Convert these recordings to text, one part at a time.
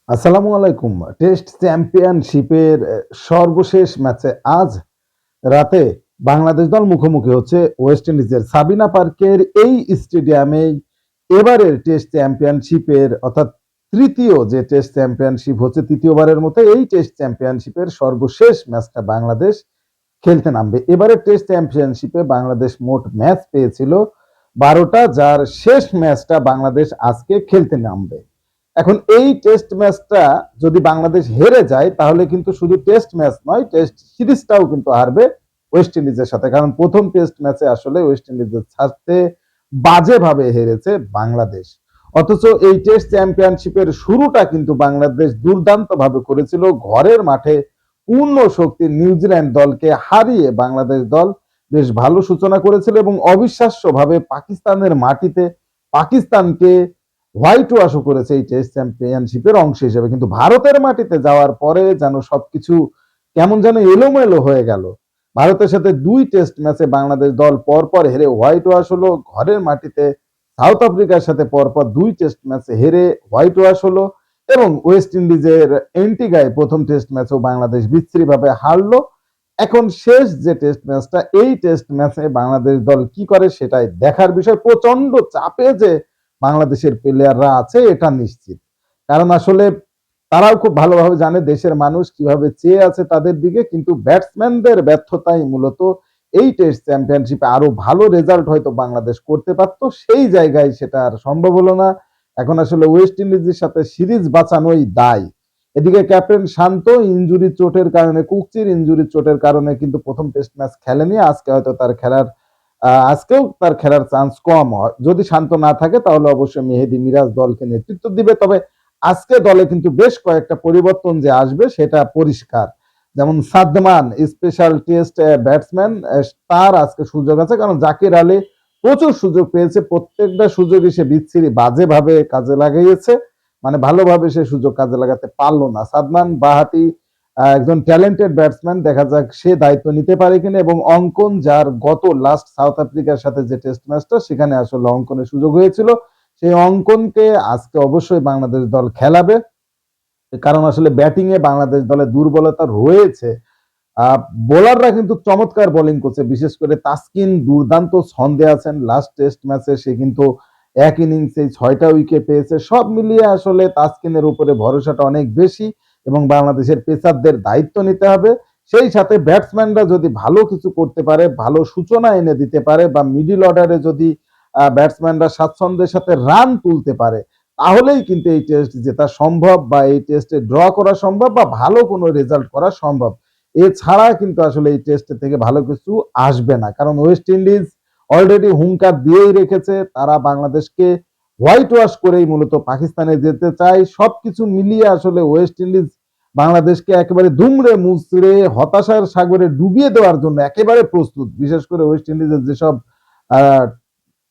আসসালামু আলাইকুম। টেস্ট চ্যাম্পিয়নশিপের সর্বশেষ ম্যাচে আজ রাতে বাংলাদেশ দল মুখোমুখি হচ্ছে ওয়েস্ট ইন্ডিজের সাবিনা পার্কের এই স্টেডিয়ামেই এবারের টেস্ট চ্যাম্পিয়নশিপের অর্থাৎ তৃতীয় যে টেস্ট চ্যাম্পিয়নশিপ হচ্ছে তৃতীয়বারের মতো এই টেস্ট চ্যাম্পিয়নশিপের সর্বশেষ ম্যাচটা বাংলাদেশ খেলতে নামবে। এবারের টেস্ট চ্যাম্পিয়নশিপে বাংলাদেশ মোট ম্যাচ পেয়েছিল ১২টা, যার শেষ ম্যাচটা বাংলাদেশ আজকে খেলতে নামবে। এখন এই টেস্ট ম্যাচটা যদি বাংলাদেশ হেরে যায় তাহলে কিন্তু শুধু টেস্ট ম্যাচ নয়, টেস্ট সিরিজটাও কিন্তু হারবে ওয়েস্ট ইন্ডিজের সাথে। কারণ প্রথম টেস্ট ম্যাচে আসলে ওয়েস্ট ইন্ডিজের সাথে বাজেভাবে হেরেছে বাংলাদেশ। অথচ এই টেস্ট চ্যাম্পিয়নশিপের শুরুটা কিন্তু বাংলাদেশ দুর্দান্তভাবে করেছিল। ঘরের মাঠে পূর্ণ শক্তি নিউজিল্যান্ড দলকে হারিয়ে বাংলাদেশ দল বেশ ভালো সূচনা করেছিল এবং অবিশ্বাস্যভাবে পাকিস্তানের মাটিতে পাকিস্তানকে হোয়াইট ওয়াশও করেছে এই টেস্ট চ্যাম্পিয়নশিপের অংশ হিসেবে। কিন্তু ভারতের মাটিতে যাওয়ার পরে যেন সবকিছু কেমন যেন এলোমেলো হয়ে গেল। ভারতের সাথে ২ টেস্ট ম্যাচে বাংলাদেশ দল পরপর হেরে হোয়াইট ওয়াশ হলো। ঘরের মাটিতে সাউথ আফ্রিকার সাথে পরপর ২ টেস্ট ম্যাচে হেরে হোয়াইট ওয়াশ হলো এবং ওয়েস্ট ইন্ডিজের এন্টিগায় প্রথম টেস্ট ম্যাচেও বাংলাদেশ বিশ্রীভাবে হারলো। এখন শেষ যে টেস্ট ম্যাচটা, এই টেস্ট ম্যাচে বাংলাদেশ দল কি করে সেটাই দেখার বিষয়। প্রচন্ড চাপে যে বাংলাদেশের প্লেয়াররা আছে এটা নিশ্চিত। কারণ আসলে তারাও খুব ভালোভাবে জানে দেশের মানুষ কিভাবে চেয়ে আছে তাদের দিকে। কিন্তু ব্যাটসম্যানদের ব্যর্থতাই মূলত এই টেস্ট চ্যাম্পিয়নশিপে আরো ভালো রেজাল্ট হয়তো বাংলাদেশ করতে পারত, সেই জায়গায় সেটা আর সম্ভব হলো না। এখন আসলে ওয়েস্ট ইন্ডিজের সাথে সিরিজ বাঁচানোই দায়। এদিকে ক্যাপ্টেন শান্ত ইনজুরি চোটের কারণে, কুকচির ইনজুরি চোটের কারণে কিন্তু প্রথম টেস্ট ম্যাচ খেলেনি। আজকে হয়তো তার খেলার আজকেও তার খেলার চান্স কম হয়। যদি শান্ত না থাকে তাহলে অবশ্যই মেহেদী মিরাজ দলকে নেতৃত্ব দিবে। তবে আজকে দলে কিন্তু বেশ কয়েকটা পরিবর্তন যে আসবে সেটা পরিষ্কার। যেমন সাদমান স্পেশাল টেস্ট ব্যাটসম্যান, তার আজকে সুযোগ আছে। কারণ জাকির আলী প্রচুর সুযোগ পেয়েছে, প্রত্যেকটা সুযোগই সে বিচ্ছিরি বাজেভাবে কাজে লাগিয়েছে। মানে ভালোভাবে সে সুযোগ কাজে লাগাতে পারলো না। সাদমান বাহাতি একজন ট্যালেন্টেড ব্যাটসম্যান, দেখা যাক সে দায়িত্ব নিতে পারে কিনা। এবং অঙ্কন, যার গত লাস্ট সাউথ আফ্রিকার সাথে যে টেস্ট ম্যাচটা সেখানে আসলে অঙ্কনের সুযোগ হয়েছিল, সেই অঙ্কনকে আজকে অবশ্যই বাংলাদেশ দল খেলাবে। কারণ আসলে ব্যাটিং এ বাংলাদেশ দলের দুর্বলতা রয়েছে। বোলাররা কিন্তু চমৎকার বোলিং করছে, বিশেষ করে তাসকিন দুর্দান্ত ছন্দে আছেন। লাস্ট টেস্ট ম্যাচে সে কিন্তু এক ইনিংসে ৬টা উইকেট পেয়েছে। সব মিলিয়ে আসলে তাসকিনের উপরে ভরসাটা অনেক বেশি এবং বাংলাদেশের পেসারদের দায়িত্ব নিতে হবে। সেই সাথে ব্যাটসম্যানরা যদি ভালো কিছু করতে পারে, ভালো সূচনা এনে দিতে পারে বা মিডল অর্ডারে যদি ব্যাটসম্যানরা স্বাচ্ছন্দ্যের সাথে রান তুলতে পারে, তাহলেই কিন্তু এই টেস্ট জেতা সম্ভব বা এই টেস্টে ড্র করা সম্ভব বা ভালো কোনো রেজাল্ট করা সম্ভব। এছাড়া কিন্তু আসলে এই টেস্ট থেকে ভালো কিছু আসবে না। কারণ ওয়েস্ট ইন্ডিজ অলরেডি হুঙ্কার দিয়েই রেখেছে, তারা বাংলাদেশকে হোয়াইট ওয়াশ করেই মূলত পাকিস্তানে যেতে চায়। সবকিছু মিলিয়ে আসলে ওয়েস্ট ইন্ডিজ বাংলাদেশকে একেবারে দুমড়ে মুচড়ে হতাশার সাগরে ডুবিয়ে দেওয়ার জন্য একেবারে প্রস্তুত। বিশেষ করে ওয়েস্ট ইন্ডিজের যেসব আহ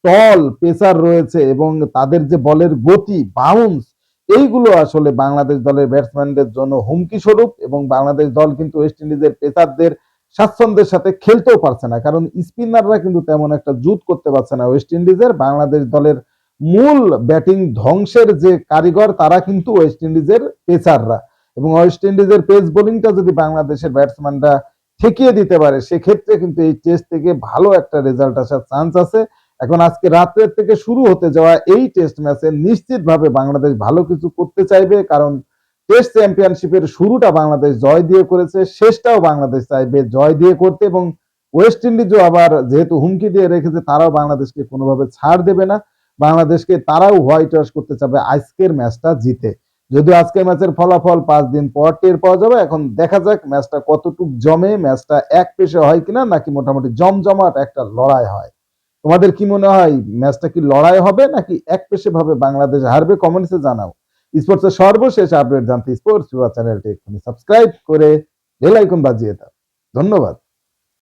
টল পেসার রয়েছে এবং তাদের যে বলের গতি, বাউন্স, এইগুলো আসলে বাংলাদেশ দলের ব্যাটসম্যানদের জন্য হুমকি স্বরূপ। এবং বাংলাদেশ দল কিন্তু ওয়েস্ট ইন্ডিজের পেসারদের স্বাচ্ছন্দ্যের সাথে খেলতেও পারছে না। কারণ স্পিনাররা কিন্তু তেমন একটা জুত করতে পারছে না ওয়েস্ট ইন্ডিজের। বাংলাদেশ দলের মূল ব্যাটিং ধ্বংসের যে কারিগর তারা কিন্তু ওয়েস্ট ইন্ডিজের পেসাররা। এবং ওয়েস্ট ইন্ডিজের পেস বোলিংটা যদি বাংলাদেশের ব্যাটসম্যানরা ঠেকিয়ে দিতে পারে, সেক্ষেত্রে কিন্তু এই টেস্ট থেকে ভালো একটা রেজাল্ট আসার চান্স আছে। এখন আজকে রাত্রের থেকে শুরু হতে যাওয়া এই টেস্ট ম্যাচে নিশ্চিতভাবে বাংলাদেশ ভালো কিছু করতে চাইবে। কারণ টেস্ট চ্যাম্পিয়নশিপের শুরুটা বাংলাদেশ জয় দিয়ে করেছে, শেষটাও বাংলাদেশ চাইবে জয় দিয়ে করতে। এবং ওয়েস্ট ইন্ডিজও আবার যেহেতু হুমকি দিয়ে রেখেছে, তারাও বাংলাদেশকে কোনোভাবে ছাড় দেবে না। বাংলাদেশকে তারাও হোয়াইট ওয়াশ করতে চাবে আজকের ম্যাচটা জিতে। যদিও আজকের ম্যাচের ফলাফল ৫ দিন পর টের পাওয়া যাবে। এখন দেখা যাক ম্যাচটা কতটুক জমে, ম্যাচটা এক পেশে হয় কিনা নাকি মোটামুটি জমজমাট একটা লড়াই হয়। তোমাদের কি মনে হয়, ম্যাচটা কি লড়াই হবে নাকি একপেশে ভাবে বাংলাদেশ হারবে? কমেন্টসে জানাও। স্পোর্টসের সর্বশেষ আপডেট জানতে স্পোর্টস চ্যানেলটি এক্ষুনি সাবস্ক্রাইব করে বেল আইকন বাজিয়ে দাও। ধন্যবাদ।